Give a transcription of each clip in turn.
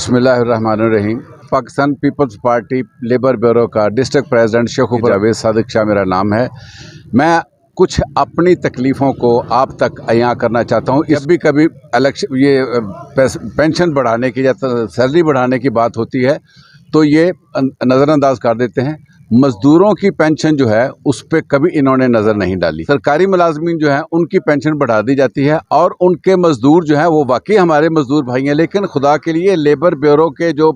बिस्मिल्लाहिर्रहमानिर्रहीम। Pakistan Peoples Party labour bureau का district president Sheikh Javed Sadiq Shah मेरा नाम है। मैं कुछ अपनी तकलीफ़ों को आप तक अयां करना चाहता हूँ। जब भी कभी इलेक्शन पेंशन बढ़ाने की या सैलरी बढ़ाने की बात होती है तो ये नज़रअंदाज कर देते हैं। मज़दूरों की पेंशन जो है उस पर कभी इन्होंने नज़र नहीं डाली। सरकारी मुलाजमीन जो है उनकी पेंशन बढ़ा दी जाती है और उनके मज़दूर जो हैं वो वाकई हमारे मज़दूर भाई हैं, लेकिन खुदा के लिए लेबर ब्यूरो के जो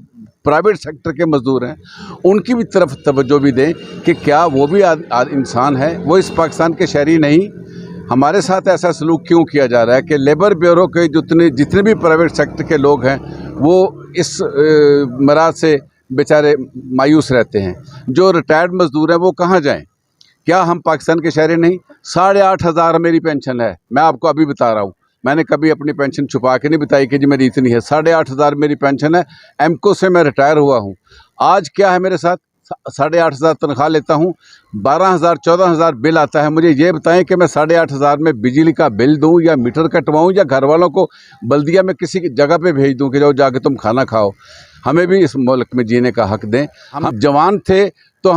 प्राइवेट सेक्टर के मज़दूर हैं उनकी भी तरफ तवज्जो भी दें कि क्या वो भी इंसान है, वो इस पाकिस्तान के शहरी नहीं। हमारे साथ ऐसा सलूक क्यों किया जा रहा है कि लेबर ब्यूरो के जितने भी प्राइवेट सेक्टर के लोग हैं वो इस मराज से बेचारे मायूस रहते हैं। जो रिटायर्ड मज़दूर हैं वो कहाँ जाएं? क्या हम पाकिस्तान के शहरी नहीं? 8,500 मेरी पेंशन है। मैं आपको अभी बता रहा हूँ, मैंने कभी अपनी पेंशन छुपा के नहीं बताई कि जी मेरी इतनी है। 8,500 मेरी पेंशन है। एमको से मैं रिटायर हुआ हूँ। आज क्या है मेरे साथ? 8,500 तनख्वाह लेता हूँ, 12,000 14,000 बिल आता है। मुझे ये बताएं कि मैं 8,500 में बिजली का बिल दूँ या मीटर कटवाऊँ या घर वालों को बल्दिया में किसी जगह पे भेज दूँ कि जाओ जाके तुम खाना खाओ। हमें भी इस मुल्क में जीने का हक दें। हम जवान थे तो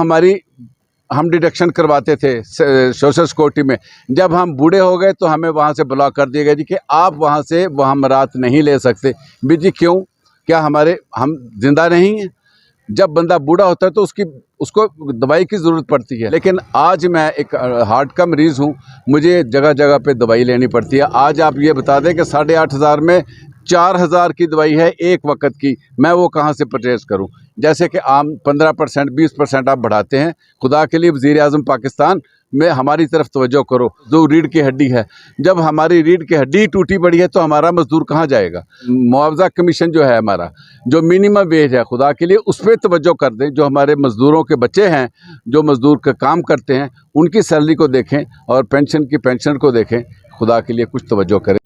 हम डिडक्शन करवाते थे सोशल सिक्योरिटी में। जब हम बूढ़े हो गए तो हमें वहाँ से ब्लॉक कर दिया गया जी कि आप वहाँ से मरात नहीं ले सकते। भी जी क्यों? क्या हम जिंदा नहीं हैं? जब बंदा बूढ़ा होता है तो उसको दवाई की ज़रूरत पड़ती है। लेकिन आज मैं एक हार्ट का मरीज़ हूँ, मुझे जगह जगह पे दवाई लेनी पड़ती है। आज आप ये बता दें कि 8,500 में 4,000 की दवाई है एक वक्त की, मैं वो कहाँ से परचेज़ करूँ? जैसे कि आम 15% 20% आप बढ़ाते हैं। खुदा के लिए वज़ीर आज़म पाकिस्तान में हमारी तरफ तवज्जो करो। जो रीढ़ की हड्डी है, जब हमारी रीढ़ की हड्डी टूटी पड़ी है तो हमारा मज़दूर कहाँ जाएगा? मुआवजा कमीशन जो है हमारा, जो मिनिमम वेज है, खुदा के लिए उस पर तवज्जो कर दें। जो हमारे मज़दूरों के बच्चे हैं, जो मज़दूर का काम करते हैं, उनकी सैलरी को देखें और पेंशन को देखें। खुदा के लिए कुछ तवज्जो करें।